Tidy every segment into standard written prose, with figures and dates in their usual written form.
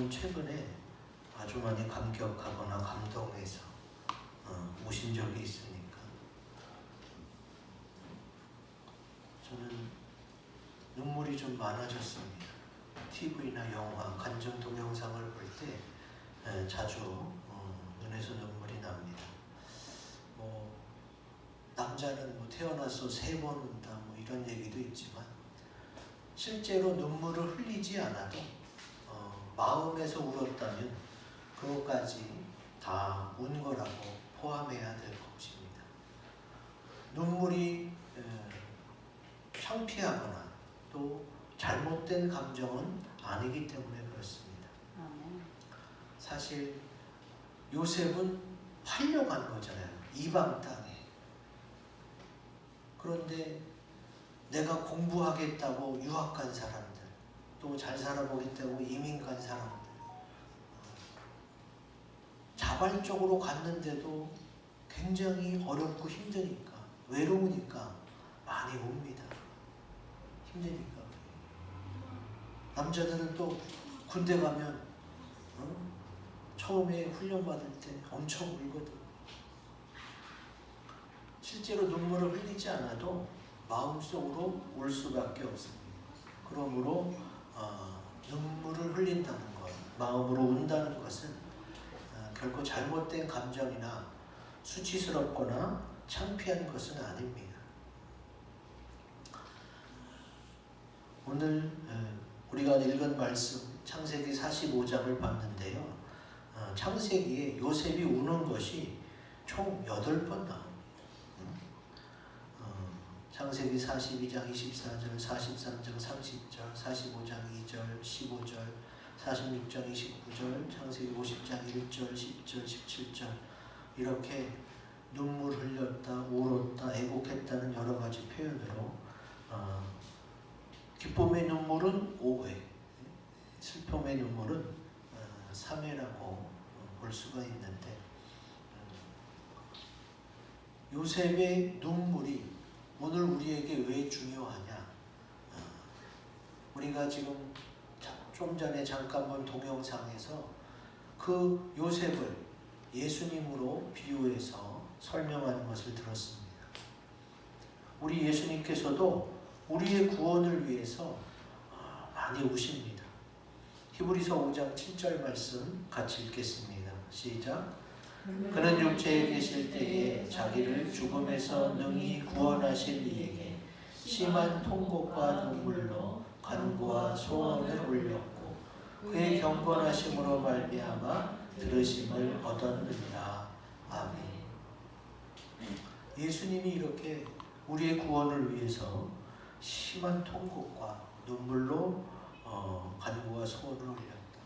저는 최근에 아주 많이 감격하거나 감동해서 오신 적이 있으니까 저는 눈물이 좀 많아졌습니다. TV나 영화, 간증 동영상을 볼 때 자주 눈에서 눈물이 납니다. 남자는 태어나서 3번 운다 이런 얘기도 있지만 실제로 눈물을 흘리지 않아도 마음에서 울었다면 그것까지 다 운 거라고 포함해야 될 것입니다. 눈물이 창피하거나 또 잘못된 감정은 아니기 때문에 그렇습니다. 사실 요셉은 팔려간 거잖아요. 이방 땅에. 그런데 내가 공부하겠다고 유학 간 사람들, 또 잘 살아보겠다고 이민 간 사람들, 자발적으로 갔는데도 굉장히 어렵고 힘드니까, 외로우니까 많이 웁니다. 힘드니까. 남자들은 또 군대 가면 처음에 훈련 받을 때 엄청 울거든. 실제로 눈물을 흘리지 않아도 마음속으로 울 수밖에 없습니다. 그러므로 눈물을 흘린다는 것, 마음으로 운다는 것은 결코 잘못된 감정이나 수치스럽거나 창피한 것은 아닙니다. 오늘 우리가 읽은 말씀 창세기 45장을 봤는데요. 창세기에 요셉이 우는 것이 총 8번 나옵니다. 창세기 42장 24절, 43장 30절, 45장 2절, 15절, 46장 29절, 창세기 50장 1절, 10절, 17절 이렇게 눈물 흘렸다, 울었다, 애곡했다는 여러 가지 표현으로 기쁨의 눈물은 5회, 슬픔의 눈물은 3회라고 볼 수가 있는데 요셉의 눈물이 오늘 우리에게 왜 중요하냐? 우리가 지금 좀 전에 잠깐 본 동영상에서 그 요셉을 예수님으로 비유해서 설명하는 것을 들었습니다. 우리 예수님께서도 우리의 구원을 위해서 많이 우십니다. 히브리서 5장 7절 말씀 같이 읽겠습니다. 시작. 그는 육체에 계실 때에 자기를 죽음에서 능히 구원하실 이에게 심한 통곡과 눈물로 간구와 소원을 올렸고 그의 경건하심으로 말미암아 들으심을 얻었느니라. 아멘. 예수님이 이렇게 우리의 구원을 위해서 심한 통곡과 눈물로 간구와 소원을 올렸다.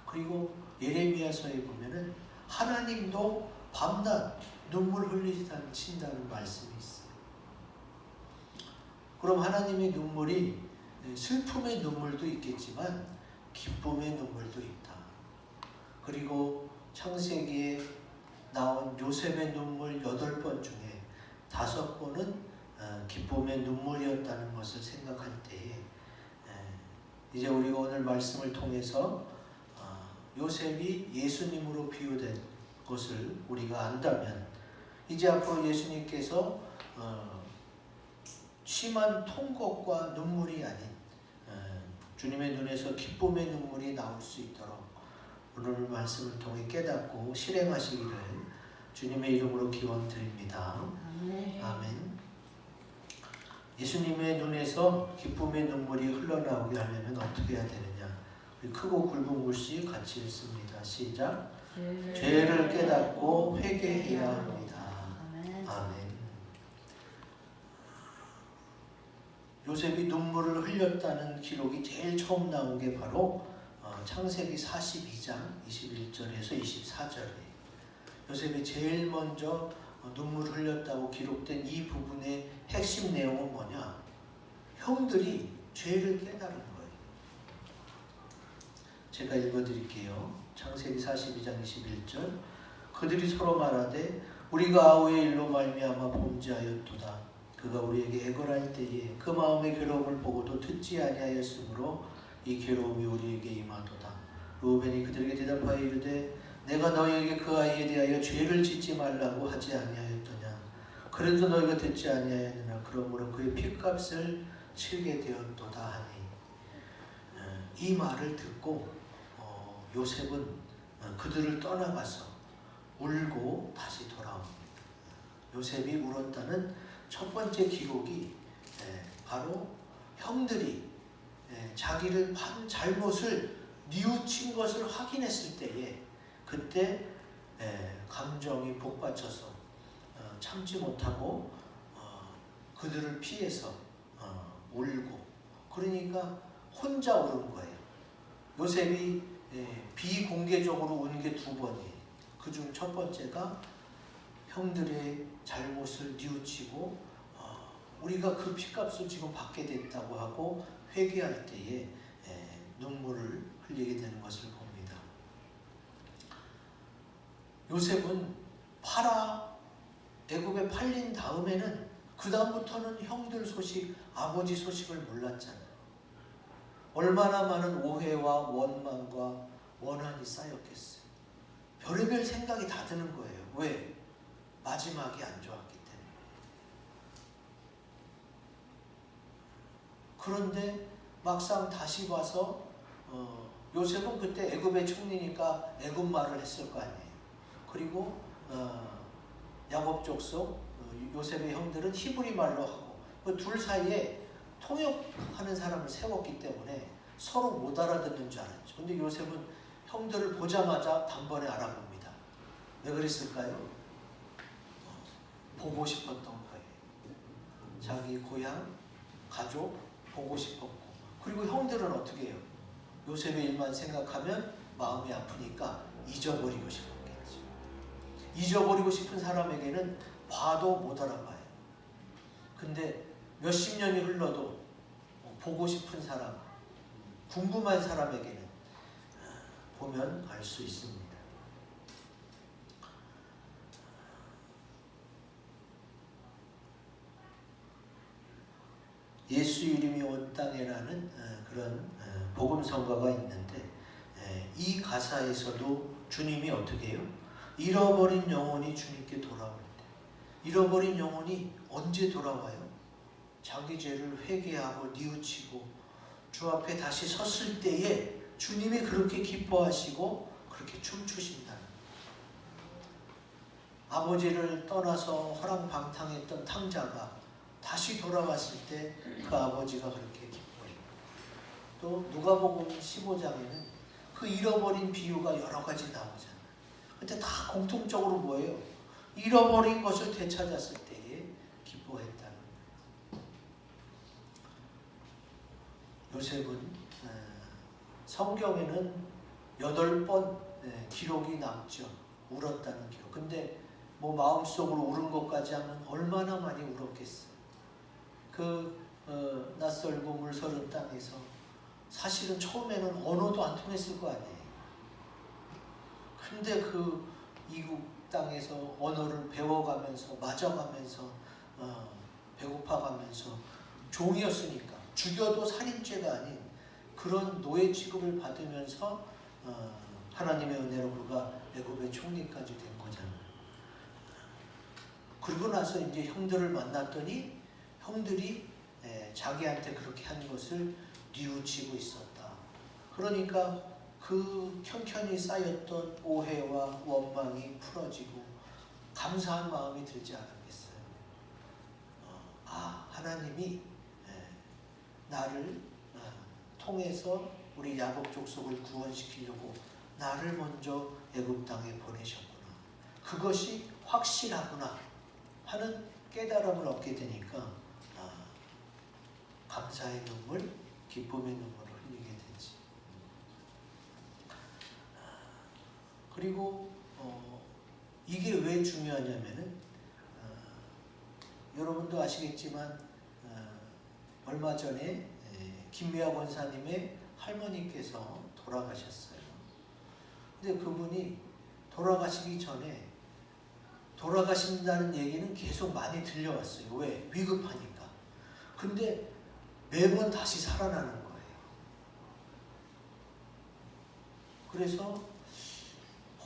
그리고 예레미야서에 보면은 하나님도 밤낮 눈물 흘리지 않는다는 말씀이 있어요. 그럼 하나님의 눈물이 슬픔의 눈물도 있겠지만 기쁨의 눈물도 있다. 그리고 창세기에 나온 요셉의 눈물 8번 중에 5번은 기쁨의 눈물이었다는 것을 생각할 때에 이제 우리가 오늘 말씀을 통해서 요셉이 예수님으로 비유된 것을 우리가 안다면 이제 앞으로 예수님께서 심한 통곡과 눈물이 아닌 주님의 눈에서 기쁨의 눈물이 나올 수 있도록 오늘 말씀을 통해 깨닫고 실행하시기를 주님의 이름으로 기원드립니다. 아멘. 예수님의 눈에서 기쁨의 눈물이 흘러나오게 하려면 어떻게 해야 되느냐? 우리 크고 굵은 글씨 같이 읽습니다. 시작. 죄를 깨닫고 회개해야 합니다. 아멘. 요셉이 눈물을 흘렸다는 기록이 제일 처음 나온 게 바로 창세기 42장 21절에서 24절이에요. 요셉이 제일 먼저 눈물을 흘렸다고 기록된 이 부분의 핵심 내용은 뭐냐? 형들이 죄를 깨달은 거예요. 제가 읽어드릴게요. 창세기 42장 21절. 그들이 서로 말하되 우리가 아우의 일로 말미암아 범죄하였도다. 그가 우리에게 애걸할 때에 그 마음의 괴로움을 보고도 듣지 아니하였으므로 이 괴로움이 우리에게 임하도다. 루벤이 그들에게 대답하여 이르되 내가 너희에게 그 아이에 대하여 죄를 짓지 말라고 하지 아니하였더냐. 그래도 너희가 듣지 아니하였느냐. 그러므로 그의 핏값을 치르게 되었도다 하니. 이 말을 듣고 요셉은 그들을 떠나가서 울고 다시 돌아옵니다. 요셉이 울었다는 첫 번째 기록이 바로 형들이 자기를 한 잘못을 뉘우친 것을 확인했을 때에 그때 감정이 복받쳐서 참지 못하고 그들을 피해서 울고, 그러니까 혼자 울은 거예요. 요셉이 비공개적으로 운 게 두 번이에요. 그중 첫 번째가 형들의 잘못을 뉘우치고 우리가 그 핏값을 지금 받게 됐다고 하고 회개할 때에 눈물을 흘리게 되는 것을 봅니다. 요셉은 애굽에 팔린 다음에는 그 다음부터는 형들 소식, 아버지 소식을 몰랐잖아요. 얼마나 많은 오해와 원망과 원한이 쌓였겠어요. 별의별 생각이 다 드는 거예요. 왜? 마지막이 안 좋았기 때문에. 그런데 막상 다시 와서 요셉은 그때 애굽의 총리니까 애굽 말을 했을 거 아니에요. 그리고 야곱 족속 요셉의 형들은 히브리 말로 하고 그 둘 사이에 통역하는 사람을 세웠기 때문에 서로 못 알아듣는 줄 알았죠. 근데 요셉은 형들을 보자마자 단번에 알아봅니다. 왜 그랬을까요? 보고 싶었던 거예요. 자기 고향, 가족 보고 싶었고, 그리고 형들은 어떻게 해요? 요셉의 일만 생각하면 마음이 아프니까 잊어버리고 싶었겠죠. 잊어버리고 싶은 사람에게는 봐도 못 알아봐요. 근데 몇십 년이 흘러도 보고 싶은 사람, 궁금한 사람에게는 보면 알 수 있습니다. 예수 이름이 온 땅에라는 그런 복음성가가 있는데, 이 가사에서도 주님이 어떻게 해요? 잃어버린 영혼이 주님께 돌아올 때, 잃어버린 영혼이 언제 돌아와요? 자기 죄를 회개하고 뉘우치고 주 앞에 다시 섰을 때에 주님이 그렇게 기뻐하시고 그렇게 춤추신다는 거예요. 아버지를 떠나서 허랑방탕했던 탕자가 다시 돌아왔을 때 그 아버지가 그렇게 기뻐해요. 또 누가복음 15장에는 그 잃어버린 비유가 여러 가지 나오잖아요. 근데 다 공통적으로 뭐예요? 잃어버린 것을 되찾았을 때에 기뻐했다는 거예요. 요셉은 성경에는 8번 기록이 남죠. 울었다는 기록. 근데 뭐 마음속으로 울은 것까지 하면 얼마나 많이 울었겠어요. 낯설고 물서른 땅에서 사실은 처음에는 언어도 안 통했을 거 아니에요. 근데 그 이국 땅에서 언어를 배워가면서 맞아가면서 배고파가면서 종이었으니까 죽여도 살인죄가 아닌 그런 노예 취급을 받으면서 하나님의 은혜로 그가 애굽의 총리까지 된 거잖아요. 그러고 나서 이제 형들을 만났더니 형들이 자기한테 그렇게 한 것을 뉘우치고 있었다. 그러니까 그 현현이 쌓였던 오해와 원망이 풀어지고 감사한 마음이 들지 않았겠어요. 하나님이 나를 통해서 우리 야곱 족속을 구원시키려고 나를 먼저 애굽 땅에 보내셨구나. 그것이 확실하구나 하는 깨달음을 얻게 되니까 감사의 눈물, 기쁨의 눈물을 흘리게 되지. 그리고 이게 왜 중요하냐면은 여러분도 아시겠지만 얼마 전에 김미아 권사님의 할머니께서 돌아가셨어요. 근데 그분이 돌아가시기 전에 돌아가신다는 얘기는 계속 많이 들려왔어요. 왜? 위급하니까. 근데 매번 다시 살아나는 거예요. 그래서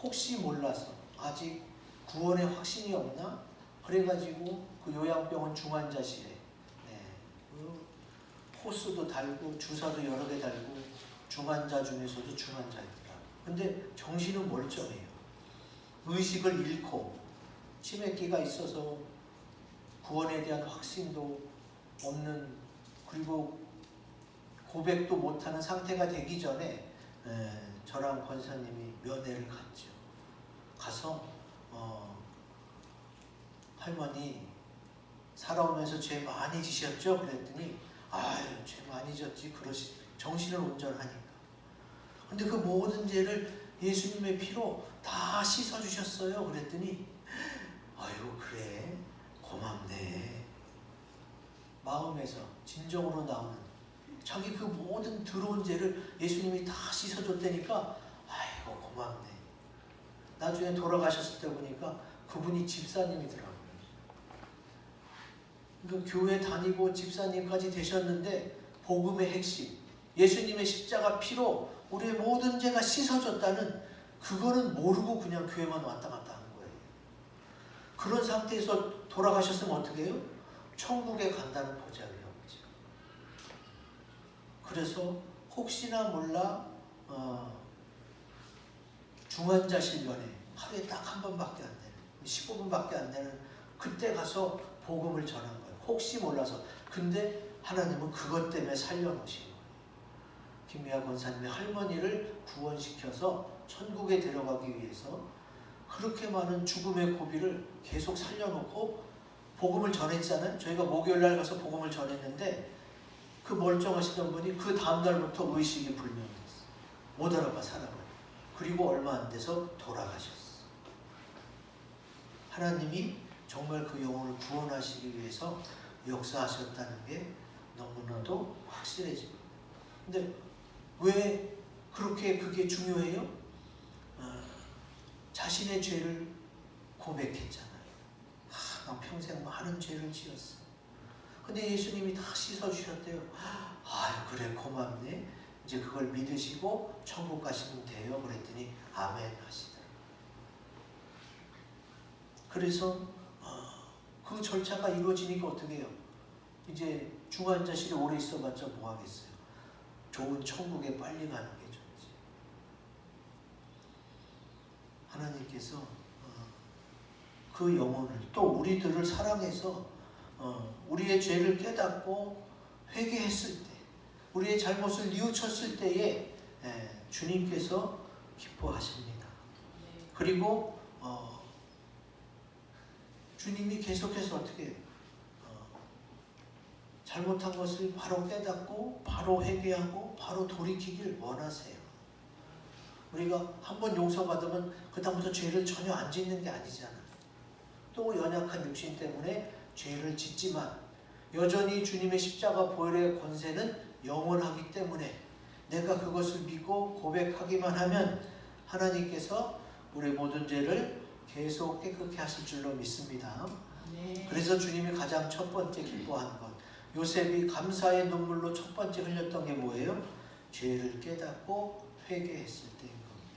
혹시 몰라서 아직 구원의 확신이 없나? 그래가지고 그 요양병원 중환자실에 그 호스도 달고 주사도 여러 개 달고 중환자 중에서도 중환자였더라. 근데 정신은 멀쩡해요. 의식을 잃고 치매기가 있어서 구원에 대한 확신도 없는, 그리고 고백도 못하는 상태가 되기 전에 저랑 권사님이 면회를 갔죠. 가서 할머니 살아오면서 죄 많이 지셨죠? 그랬더니 아유 죄 많이 졌지, 그러시, 정신을 온전하니까. 근데 그 모든 죄를 예수님의 피로 다 씻어주셨어요. 그랬더니 아유 그래 고맙네. 마음에서 진정으로 나오는 자기 그 모든 들어온 죄를 예수님이 다 씻어줬다니까 아이고 고맙네. 나중에 돌아가셨을 때 보니까 그분이 집사님이더라고요. 그러니까 교회 다니고 집사님까지 되셨는데 복음의 핵심, 예수님의 십자가 피로 우리의 모든 죄가 씻어졌다는 그거는 모르고 그냥 교회만 왔다 갔다 하는 거예요. 그런 상태에서 돌아가셨으면 어떻게 해요? 천국에 간다는 보장이 없죠. 그래서 혹시나 몰라 중환자실 면회 하루에 딱 한 번밖에 안 되는, 15분밖에 안 되는 그때 가서 복음을 전한 거예요. 혹시 몰라서. 근데 하나님은 그것 때문에 살려놓으신 거예요. 김미아 권사님의 할머니를 구원시켜서 천국에 들어가기 위해서 그렇게 많은 죽음의 고비를 계속 살려놓고 복음을 전했잖아요. 저희가 목요일날 가서 복음을 전했는데 그 멀쩡하시던 분이 그 다음날부터 의식이 불명했어요. 못 알아봐 사람을. 그리고 얼마 안 돼서 돌아가셨어요. 하나님이 정말 그 영혼을 구원하시기 위해서 역사하셨다는 게 너무나도 확실해집니다. 근데 왜 그렇게 그게 중요해요? 자신의 죄를 고백했잖아요. 나 평생 많은 죄를 지었어. 근데 예수님이 다 씻어주셨대요. 아 그래 고맙네. 이제 그걸 믿으시고 천국 가시면 돼요. 그랬더니 아멘 하시더라고요. 그래서 그 절차가 이루어지니까 어떻게 해요? 이제 중환자실에 오래 있어봤자 뭐 하겠어요? 좋은 천국에 빨리 가는 게 좋지. 하나님께서 그 영혼을 또 우리들을 사랑해서 우리의 죄를 깨닫고 회개했을 때, 우리의 잘못을 뉘우쳤을 때에 주님께서 기뻐하십니다. 그리고 주님이 계속해서 어떻게 해요? 잘못한 것을 바로 깨닫고 바로 회개하고 바로 돌이키길 원하세요. 우리가 한번 용서받으면 그 다음부터 죄를 전혀 안 짓는 게 아니잖아요. 또 연약한 육신 때문에 죄를 짓지만 여전히 주님의 십자가 보혈의 권세는 영원하기 때문에 내가 그것을 믿고 고백하기만 하면 하나님께서 우리 모든 죄를 계속 깨끗게 하실 줄로 믿습니다. 네. 그래서 주님이 가장 첫 번째 기뻐하는 것, 요셉이 감사의 눈물로 첫 번째 흘렸던 게 뭐예요? 죄를 깨닫고 회개했을 때인 겁니다.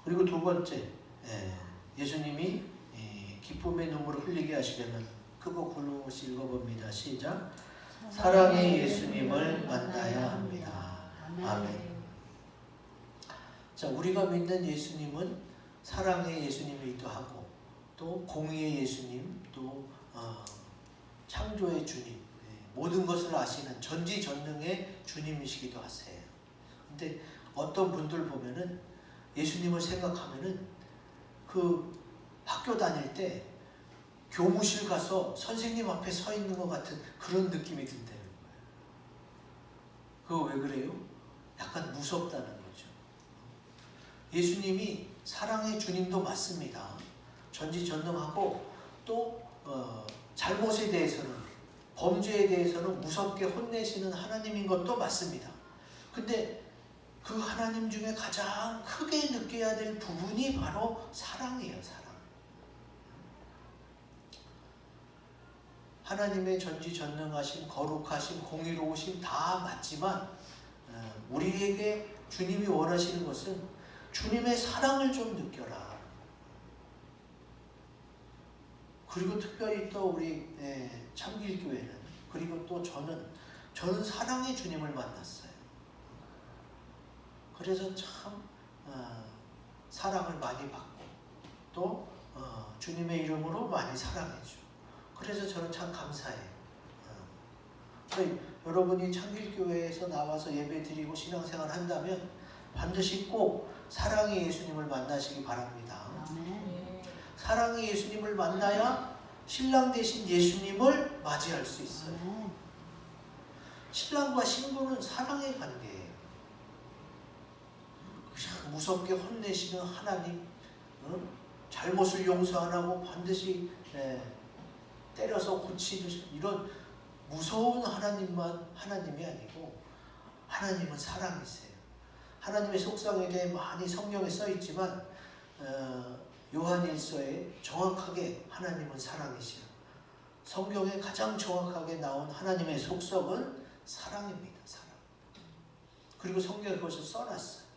그리고 두 번째, 예수님이 기쁨의 눈물을 흘리게 하시려면 크고 굵은 것을 읽어봅니다. 시작. 사랑의 예수님을 만나야 합니다. 아멘. 자, 우리가 믿는 예수님은 사랑의 예수님이기도 하고 또 공의의 예수님, 또 창조의 주님, 모든 것을 아시는 전지전능의 주님이시기도 하세요. 근데 어떤 분들 보면은 예수님을 생각하면은 그 학교 다닐 때 교무실 가서 선생님 앞에 서 있는 것 같은 그런 느낌이 든다는 거예요. 그거 왜 그래요? 약간 무섭다는 거죠. 예수님이 사랑의 주님도 맞습니다. 전지전능하고 또 잘못에 대해서는, 범죄에 대해서는 무섭게 혼내시는 하나님인 것도 맞습니다. 근데 그 하나님 중에 가장 크게 느껴야 될 부분이 바로 사랑이에요. 사랑. 하나님의 전지전능하심, 거룩하심, 공의로우심 다 맞지만 우리에게 주님이 원하시는 것은 주님의 사랑을 좀 느껴라. 그리고 특별히 또 우리 참길교회는, 그리고 또 저는 사랑의 주님을 만났어요. 그래서 참 사랑을 많이 받고 또 주님의 이름으로 많이 사랑해줘. 그래서 저는 참 감사해요. 여러분이 참길교회에서 나와서 예배드리고 신앙생활 한다면 반드시 꼭 사랑의 예수님을 만나시기 바랍니다. 사랑의 예수님을 만나야 신랑 되신 예수님을 맞이할 수 있어요. 신랑과 신부는 사랑의 관계예요. 무섭게 혼내시는 하나님, 잘못을 용서 안 하고 반드시 때려서 고치는 이런 무서운 하나님이 아니고, 하나님은 사랑이세요. 하나님의 속성에 대해 많이 성경에 써 있지만 요한일서에 정확하게 하나님은 사랑이시요. 성경에 가장 정확하게 나온 하나님의 속성은 사랑입니다. 사랑. 그리고 성경에 그것을 써놨어요.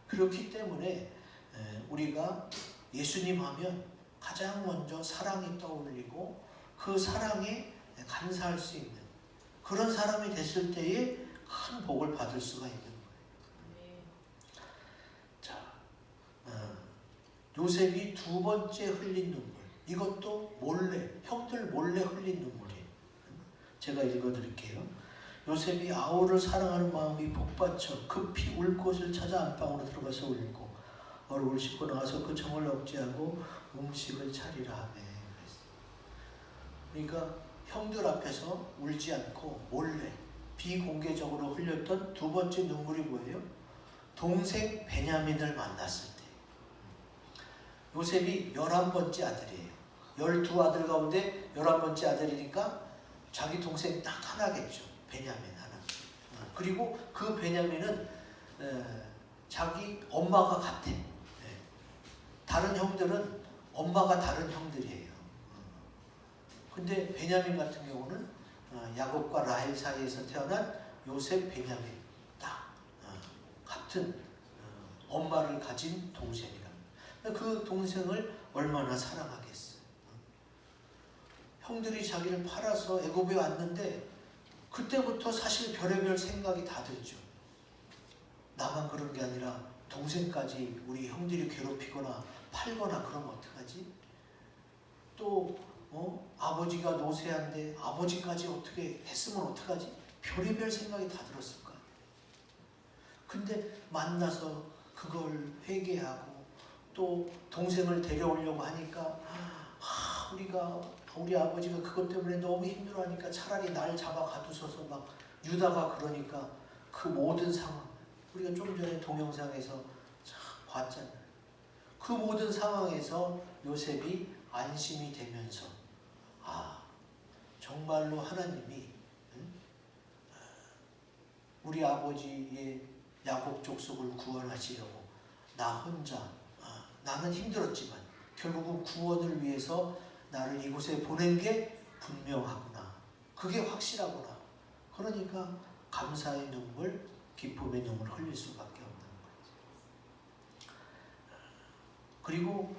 그렇기 때문에 우리가 예수님 하면 가장 먼저 사랑이 떠올리고 그 사랑에 감사할 수 있는 그런 사람이 됐을 때에 큰 복을 받을 수가 있는 거예요. 자, 요셉이 두 번째 흘린 눈물, 이것도 형들 몰래 흘린 눈물이에요. 제가 읽어드릴게요. 요셉이 아우를 사랑하는 마음이 복받쳐 급히 울 곳을 찾아 안방으로 들어가서 울고 얼굴을 씻고 나와서 그 정을 억제하고 음식을 차리라 하매. 그러니까 형들 앞에서 울지 않고 몰래 비공개적으로 흘렸던 두 번째 눈물이 뭐예요? 동생 베냐민을 만났을 때. 요셉이 11번째 아들이에요. 12아들 가운데 11번째 아들이니까 자기 동생 딱 하나겠죠. 베냐민 하나. 그리고 그 베냐민은 자기 엄마가 같아. 다른 형들은 엄마가 다른 형들이에요. 근데 베냐민 같은 경우는 야곱과 라헬 사이에서 태어난 요셉, 베냐민 딱 같은 엄마를 가진 동생이랍니다. 그 동생을 얼마나 사랑하겠어요. 형들이 자기를 팔아서 애굽에 왔는데 그때부터 사실 별의별 생각이 다 들죠. 나만 그런 게 아니라 동생까지 우리 형들이 괴롭히거나 팔거나 그러면 어떡하지? 또 아버지가 노쇠한데 아버지까지 어떻게 했으면 어떡하지? 별의별 생각이 다 들었을 거예요. 근데 만나서 그걸 회개하고 또 동생을 데려오려고 하니까 우리 아버지가 그것 때문에 너무 힘들어하니까 차라리 날 잡아 가두셔서 막 유다가 그러니까 그 모든 상황, 우리가 좀 전에 동영상에서 봤잖아요. 그 모든 상황에서 요셉이 안심이 되면서 정말로 하나님이 우리 아버지의 야곱 족속을 구원하시려고 나 혼자 나는 힘들었지만 결국은 구원을 위해서 나를 이곳에 보낸 게 분명하구나. 그게 확실하구나. 그러니까 감사의 눈물, 기쁨의 눈물을 흘릴 수밖에 없는 거지. 그리고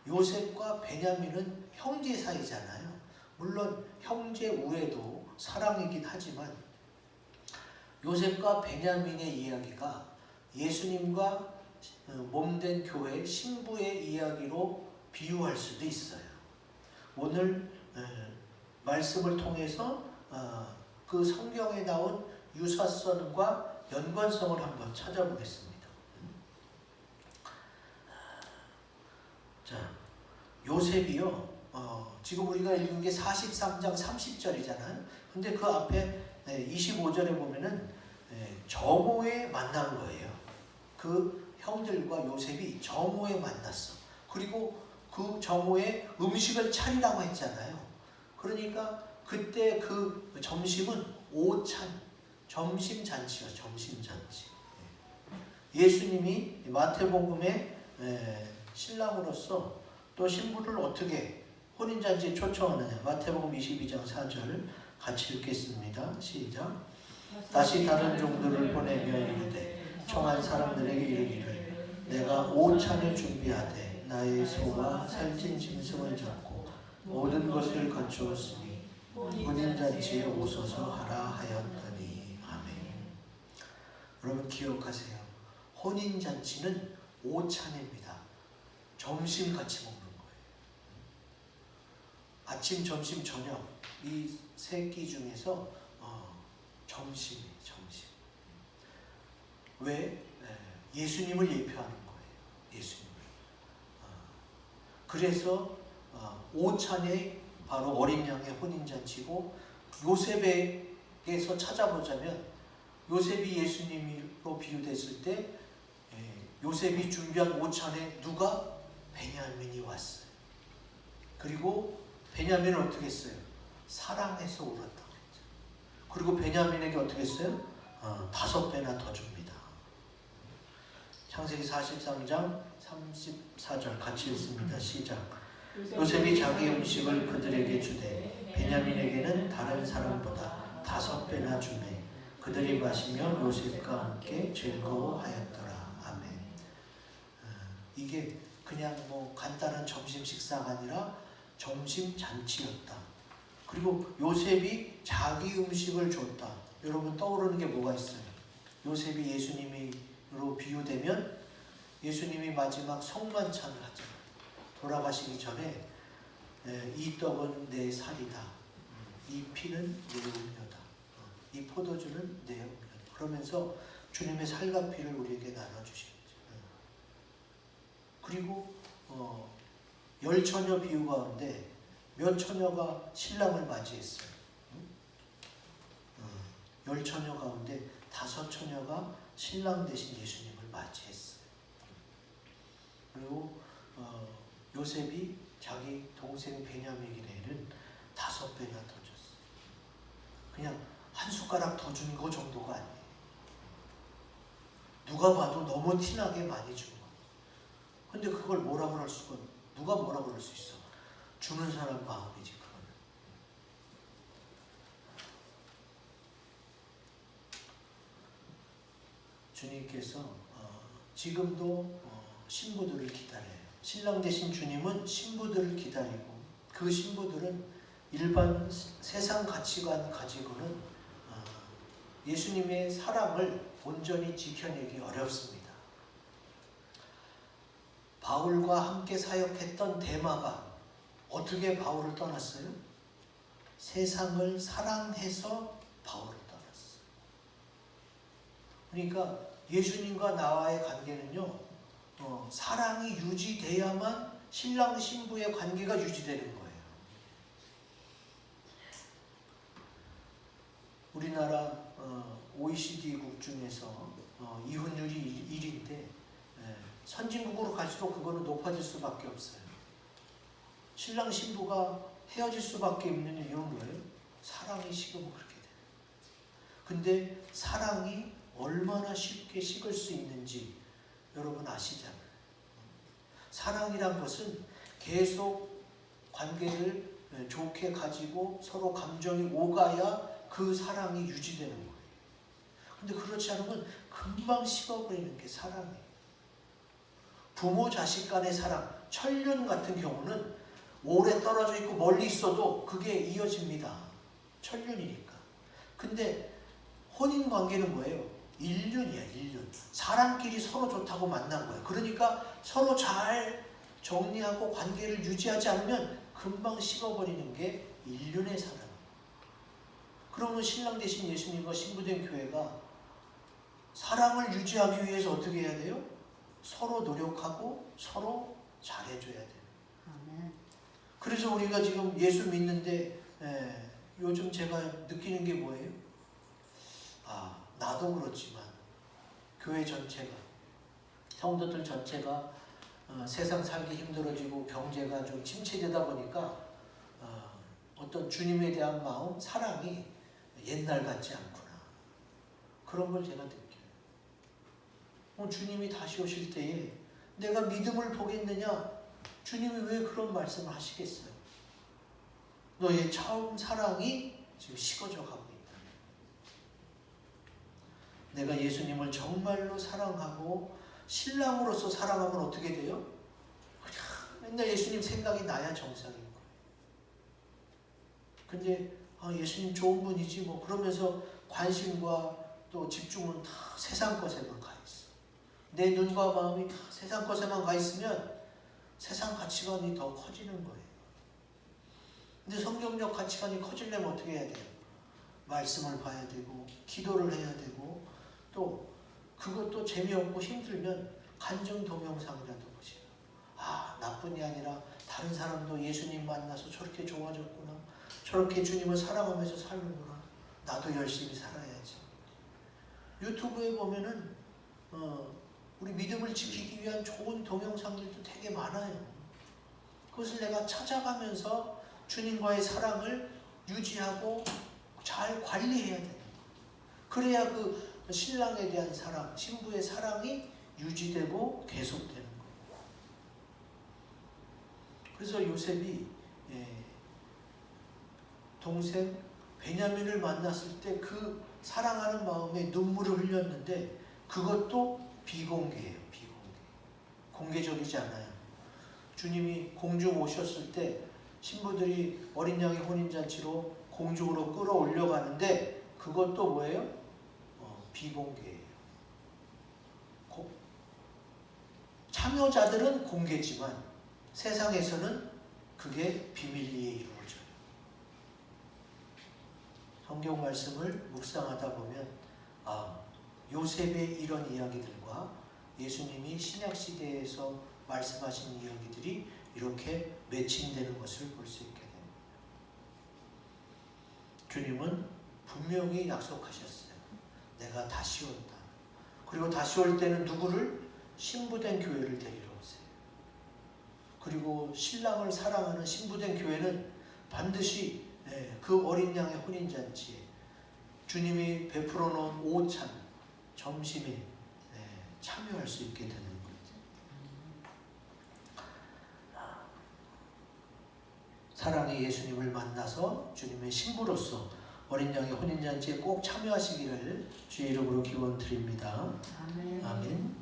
요셉과 베냐민은 형제 사이잖아요. 물론 형제 우애도 사랑이긴 하지만 요셉과 베냐민의 이야기가 예수님과 몸된 교회 신부의 이야기로 비유할 수도 있어요. 오늘 말씀을 통해서 그 성경에 나온 유사성과 연관성을 한번 찾아보겠습니다. 자, 요셉이요. 지금 우리가 읽은 게 43장 30절이잖아요. 근데 그 앞에 25절에 보면은 정오에 만난 거예요. 그 형들과 요셉이 정오에 만났어. 그리고 그 정오에 음식을 차리라고 했잖아요. 그러니까 그때 그 점심은 오찬, 점심잔치요. 점심잔치. 예수님이 마태복음의 신랑으로서 또 신부를 어떻게 혼인잔치에 초청하느냐. 마태복음 22장 4절 같이 읽겠습니다. 시작. 다시 다른 종들을 보내며 이르되 청한 사람들에게 이르기를 내가 오찬을 준비하되 나의 소와 살찐 짐승을 잡고 모든 것을 갖추었으니 혼인잔치에 오소서 하라 하였더니. 아멘. 여러분 기억하세요. 혼인잔치는 오찬입니다. 점심 같이 먹는 거예요. 아침, 점심, 저녁 이 세 끼 중에서 점심이에요. 점심. 왜? 예수님을 예표하는 거예요. 예수님을. 그래서 오찬이 바로 어린 양의 혼인잔치고, 요셉에게서 찾아보자면 요셉이 예수님으로 비유됐을 때 요셉이 준비한 오찬에 누가? 베냐민이 왔어요. 그리고 베냐민은 어떻게 했어요? 사랑해서 울었다고 했죠. 그리고 베냐민에게 어떻게 했어요? 5배나 더 줍니다. 창세기 43장 34절 같이 읽습니다. 시작. 요셉이 자기 음식을 그들에게 주되 베냐민에게는 다른 사람보다 5배나 주매 그들이 마시며 요셉과 함께 즐거워하였더라. 아멘. 이게 그냥 뭐 간단한 점심 식사가 아니라 점심 잔치였다. 그리고 요셉이 자기 음식을 줬다. 여러분 떠오르는 게 뭐가 있어요? 요셉이 예수님으로 비유되면 예수님이 마지막 성만찬을 하잖아요. 돌아가시기 전에 이 떡은 내 살이다. 이 피는 내 음료다. 이 포도주는 내 음료다. 그러면서 주님의 살과 피를 우리에게 나눠주시죠. 그리고 열 처녀 비유 가운데 몇 처녀가 신랑을 맞이했어요? 열 처녀 가운데 5 처녀가 신랑 대신 예수님을 맞이했어요. 그리고 요셉이 자기 동생 베냐민에게는 5배나 더 줬어요. 그냥 한 숟가락 더 준 거 정도가 아니에요. 누가 봐도 너무 티나게 많이 준 거. 근데 그걸 뭐라 그럴 수가, 누가 뭐라 그럴 수 있어? 주는 사람 마음이지 그거는. 주님께서 지금도 신부들을 기다려요. 신랑 대신 주님은 신부들을 기다리고, 그 신부들은 일반 세상 가치관 가지고는 예수님의 사랑을 온전히 지켜내기 어렵습니다. 바울과 함께 사역했던 데마가 어떻게 바울을 떠났어요? 세상을 사랑해서 바울을 떠났어요. 그러니까 예수님과 나와의 관계는요, 사랑이 유지돼야만 신랑 신부의 관계가 유지되는 거예요. 우리나라 OECD국 중에서 이혼율이 1위인데 선진국으로 갈수록 그거는 높아질 수밖에 없어요. 신랑 신부가 헤어질 수밖에 없는 이유는 뭐예요? 사랑이 식으면 그렇게 돼요. 근데 사랑이 얼마나 쉽게 식을 수 있는지 여러분 아시잖아요. 사랑이란 것은 계속 관계를 좋게 가지고 서로 감정이 오가야 그 사랑이 유지되는 거예요. 근데 그렇지 않으면 금방 식어버리는 게 사랑이에요. 부모 자식 간의 사랑, 천륜 같은 경우는 오래 떨어져 있고 멀리 있어도 그게 이어집니다. 천륜이니까. 근데 혼인 관계는 뭐예요? 일륜이야, 일륜. 사람끼리 서로 좋다고 만난 거예요. 그러니까 서로 잘 정리하고 관계를 유지하지 않으면 금방 식어버리는 게 일륜의 사랑. 그러면 신랑 대신 예수님과 신부된 교회가 사랑을 유지하기 위해서 어떻게 해야 돼요? 서로 노력하고 서로 잘해줘야 돼요. 아멘. 그래서 우리가 지금 예수 믿는데 요즘 제가 느끼는 게 뭐예요? 나도 그렇지만 교회 전체가, 성도들 전체가 세상 살기 힘들어지고 경제가 좀 침체되다 보니까 어떤 주님에 대한 마음, 사랑이 옛날 같지 않구나. 그런 걸 제가 느껴요. 주님이 다시 오실 때에 내가 믿음을 보겠느냐? 주님이 왜 그런 말씀을 하시겠어요? 너의 처음 사랑이 지금 식어져 가고 있다. 내가 예수님을 정말로 사랑하고 신랑으로서 사랑하면 어떻게 돼요? 그냥 맨날 예수님 생각이 나야 정상인 거예요. 근데 예수님 좋은 분이지 뭐 그러면서 관심과 또 집중은 다 세상 것에만 가 있어. 내 눈과 마음이 다 세상 것에만 가 있으면 세상 가치관이 더 커지는 거예요. 근데 성경적 가치관이 커지려면 어떻게 해야 돼요? 말씀을 봐야 되고 기도를 해야 되고 또 그것도 재미없고 힘들면 간증 동영상이라도 보세요. 나뿐이 아니라 다른 사람도 예수님 만나서 저렇게 좋아졌구나. 저렇게 주님을 사랑하면서 살는구나. 나도 열심히 살아야지. 유튜브에 보면은 우리 믿음을 지키기 위한 좋은 동영상들도 되게 많아요. 그것을 내가 찾아가면서 주님과의 사랑을 유지하고 잘 관리해야 돼요. 그래야 그 신랑에 대한 사랑, 신부의 사랑이 유지되고 계속되는 거예요. 그래서 요셉이 동생 베냐민을 만났을 때 그 사랑하는 마음에 눈물을 흘렸는데 그것도 비공개예요. 비공개. 공개적이지 않아요. 주님이 공중 오셨을 때 신부들이 어린 양의 혼인잔치로 공중으로 끌어올려 가는데 그것도 뭐예요? 비공개예요. 참여자들은 공개지만 세상에서는 그게 비밀리에 이루어져요. 성경 말씀을 묵상하다 보면 요셉의 이런 이야기들과 예수님이 신약시대에서 말씀하신 이야기들이 이렇게 매칭되는 것을 볼 수 있게 됩니다. 주님은 분명히 약속하셨어요. 내가 다시 온다. 그리고 다시 올 때는 누구를? 신부된 교회를 데리러 오세요. 그리고 신랑을 사랑하는 신부된 교회는 반드시 그 어린 양의 혼인잔치에 주님이 베풀어 놓은 오찬, 점심에 참여할 수 있게 되는 거죠. 사랑의 예수님을 만나서 주님의 신부로서 어린 양의 혼인잔치에 꼭 참여하시기를 주의 이름으로 기원드립니다. 아멘. 아멘.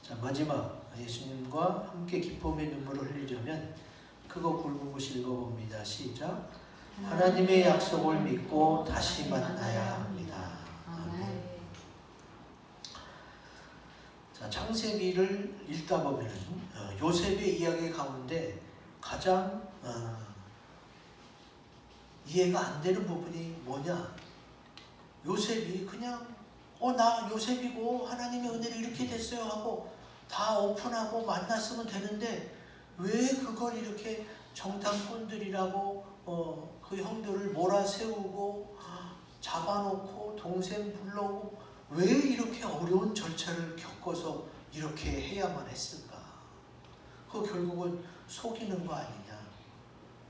자, 마지막 예수님과 함께 기쁨의 눈물을 흘리려면 크고 굵은 것을 읽어봅니다. 시작. 하나님의 약속을 믿고 다시 만나야 합니다. 아멘. 자, 창세기를 읽다 보면 요셉의 이야기 가운데 가장 이해가 안 되는 부분이 뭐냐? 요셉이 그냥 나 요셉이고 하나님의 은혜로 이렇게 됐어요 하고 다 오픈하고 만났으면 되는데 왜 그걸 이렇게 정탐꾼들이라고 그 형들을 몰아세우고 잡아놓고 동생 불러오고 왜 이렇게 어려운 절차를 겪어서 이렇게 해야만 했을까? 그 결국은 속이는 거 아니냐?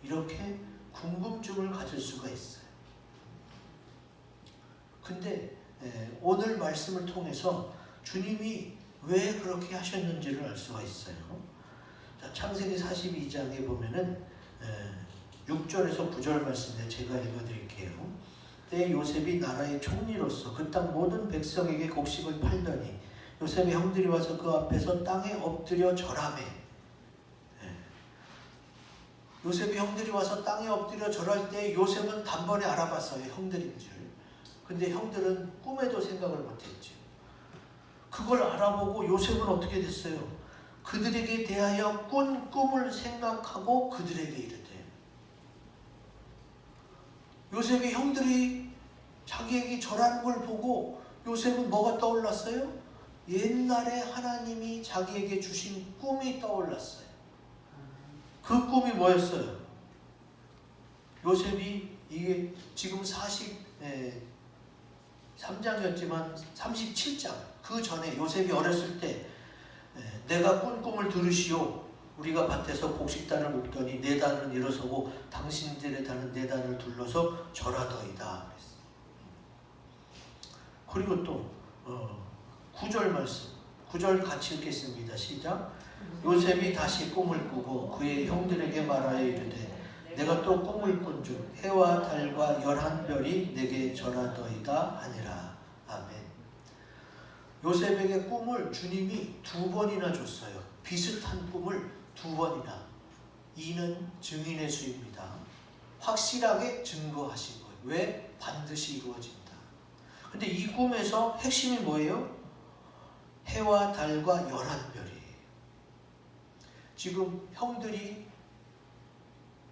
이렇게 궁금증을 가질 수가 있어요. 근데 오늘 말씀을 통해서 주님이 왜 그렇게 하셨는지를 알 수가 있어요. 자, 창세기 42장에 보면은 6절에서 9절 말씀에 제가 읽어드릴게요. 때 요셉이 나라의 총리로서 그 땅 모든 백성에게 곡식을 팔더니 요셉의 형들이 와서 그 앞에서 땅에 엎드려 절하매. 요셉의 형들이 와서 땅에 엎드려 절할 때 요셉은 단번에 알아봤어요. 형들인 줄. 근데 형들은 꿈에도 생각을 못했죠. 그걸 알아보고 요셉은 어떻게 됐어요? 그들에게 대하여 꾼 꿈을 생각하고 그들에게 이르되 요셉의 형들이 자기에게 절하는 걸 보고 요셉은 뭐가 떠올랐어요? 옛날에 하나님이 자기에게 주신 꿈이 떠올랐어요. 그 꿈이 뭐였어요? 요셉이 이게 지금 43장이었지만 37장 그 전에 요셉이 어렸을 때 내가 꾼 꿈을 들으시오. 우리가 밭에서 곡식단을 묶더니 네 단은 일어서고 당신들의 단은 네 단을 둘러서 절하더이다. 그리고 또 9절 말씀 9절 같이 읽겠습니다. 시작. 요셉이 다시 꿈을 꾸고 그의 형들에게 말하여 이르되 내가 또 꿈을 꾼즉 해와 달과 11별이 내게 절하더이다 하니라. 아멘. 요셉에게 꿈을 주님이 2번이나 줬어요. 비슷한 꿈을 2번이나. 이는 증인의 수입니다. 확실하게 증거하신 거예요. 왜? 반드시 이루어진다. 근데 이 꿈에서 핵심이 뭐예요? 해와 달과 11별이에요. 지금 형들이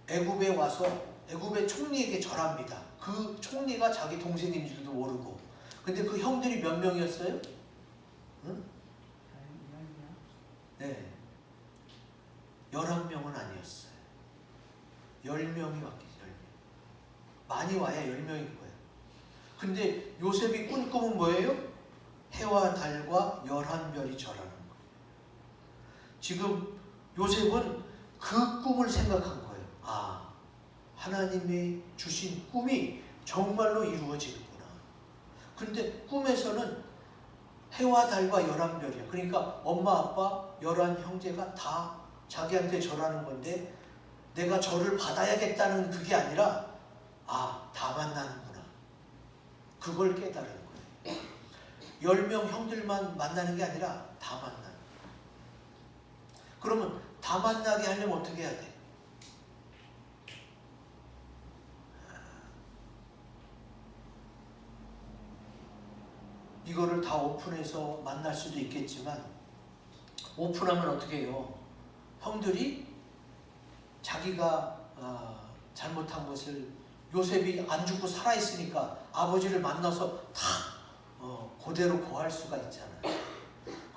애굽에 와서 애굽의 총리에게 절합니다. 그 총리가 자기 동생인 줄도 모르고. 근데 그 형들이 몇 명이었어요? 응? 네. 11명은 아니었어요. 10명이 왔겠죠. 10명. 많이 와야 10명인 거예요. 근데 요셉이 꾼 꿈은 뭐예요? 해와 달과 11별이 절하는 거예요. 지금 요셉은 그 꿈을 생각한 거예요. 아, 하나님이 주신 꿈이 정말로 이루어지는구나. 근데 꿈에서는 해와 달과 11별이야. 그러니까 엄마, 아빠, 11형제가 다 자기한테 절하는 건데 내가 절을 받아야겠다는 그게 아니라 아, 다 만나는구나. 그걸 깨달은 거예요. 10명 형들만 만나는 게 아니라 다 만나는 거예요. 그러면 다 만나게 하려면 어떻게 해야 돼? 이거를 다 오픈해서 만날 수도 있겠지만 오픈하면 어떻게 해요? 형들이 자기가 잘못한 것을 요셉이 안 죽고 살아있으니까 아버지를 만나서 다 그대로 고할 수가 있잖아요.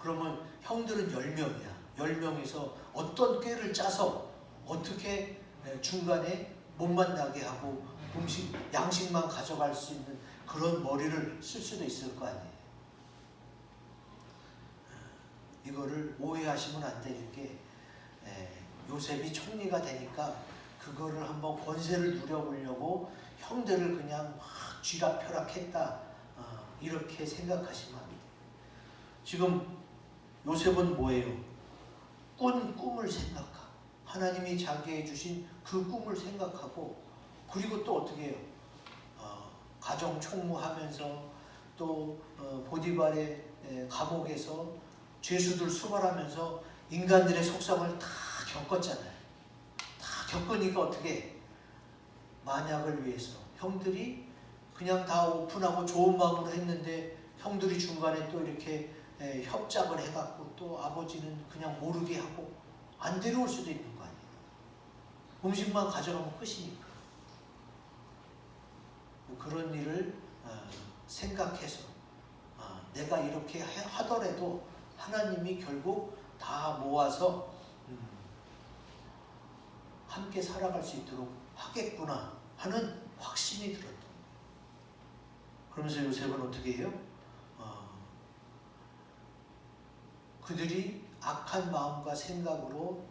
그러면 형들은 10명이야. 10명에서 어떤 꾀를 짜서 어떻게 중간에 못 만나게 하고 양식만 가져갈 수 있는 그런 머리를 쓸 수도 있을 거 아니에요. 이거를 오해하시면 안 되는 게 요셉이 총리가 되니까 그거를 한번 권세를 누려보려고 형들을 그냥 막 쥐락펴락했다 이렇게 생각하시면 안 돼요. 지금 요셉은 뭐예요? 꾼 꿈을 생각하고 하나님이 자기에게 주신 그 꿈을 생각하고 그리고 또 어떻게 해요? 가정 총무하면서 또 보디발의 감옥에서 죄수들 수발하면서 인간들의 속성을 다 겪었잖아요. 다 겪으니까 어떻게 만약을 위해서 형들이 그냥 다 오픈하고 좋은 마음으로 했는데 형들이 중간에 또 이렇게 협작을 해갖고 또 아버지는 그냥 모르게 하고 안 데려올 수도 있는 거 아니에요. 음식만 가져가면 끝이니까. 그런 일을 생각해서 내가 이렇게 하더라도 하나님이 결국 다 모아서 함께 살아갈 수 있도록 하겠구나 하는 확신이 들었던 거예요. 그러면서 요셉은 어떻게 해요? 그들이 악한 마음과 생각으로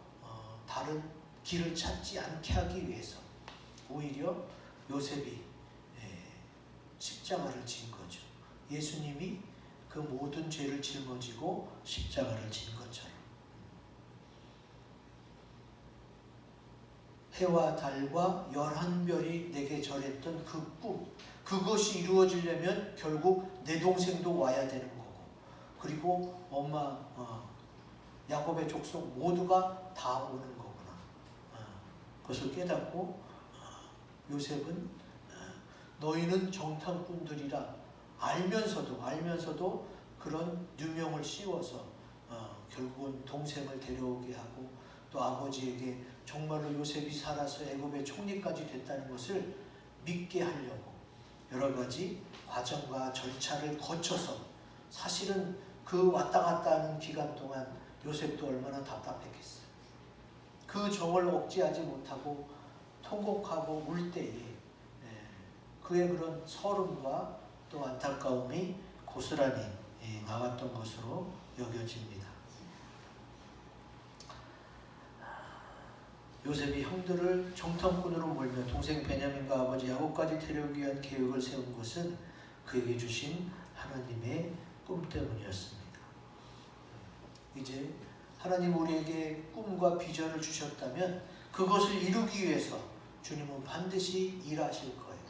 다른 길을 찾지 않게 하기 위해서 오히려 요셉이 십자가를 진 거죠. 예수님이 그 모든 죄를 짊어지고 십자가를 진 것처럼. 해와 달과 11별이 내게 절했던 그 꿈, 그것이 이루어지려면 결국 내 동생도 와야 되는 거고 그리고 엄마 야곱의 족속 모두가 다 오는 거구나. 그것을 깨닫고 요셉은 너희는 정탐꾼들이라 알면서도 그런 누명을 씌워서 결국은 동생을 데려오게 하고 또 아버지에게 정말로 요셉이 살아서 애굽의 총리까지 됐다는 것을 믿게 하려고 여러 가지 과정과 절차를 거쳐서 사실은 그 왔다 갔다 하는 기간 동안 요셉도 얼마나 답답했겠어요. 그 정을 억제하지 못하고 통곡하고 울 때에 그의 그런 서름과 또 안타까움이 고스란히 나왔던 것으로 여겨집니다. 요셉이 형들을 정탐꾼으로 몰며 동생 베냐민과 아버지 야곱까지 데려오기 위한 계획을 세운 것은 그에게 주신 하나님의 꿈 때문이었습니다. 이제 하나님 우리에게 꿈과 비전을 주셨다면 그것을 이루기 위해서 주님은 반드시 일하실 거예요.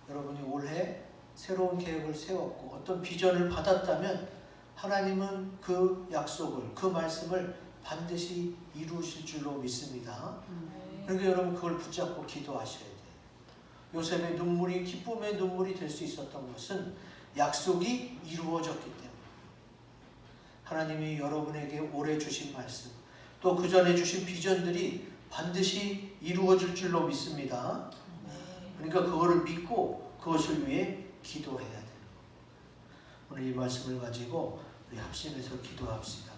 여러분이 올해 새로운 계획을 세웠고 어떤 비전을 받았다면 하나님은 그 약속을, 그 말씀을 반드시 이루실 줄로 믿습니다. 그러니까 여러분 그걸 붙잡고 기도하셔야 돼요. 요셉의 눈물이 기쁨의 눈물이 될 수 있었던 것은 약속이 이루어졌기 때문에. 하나님이 여러분에게 올해 주신 말씀, 또 그 전에 주신 비전들이 반드시 이루어질 줄로 믿습니다. 그러니까 그거를 믿고 그것을 위해 기도해야 돼요. 오늘 이 말씀을 가지고 우리 합심해서 기도합시다.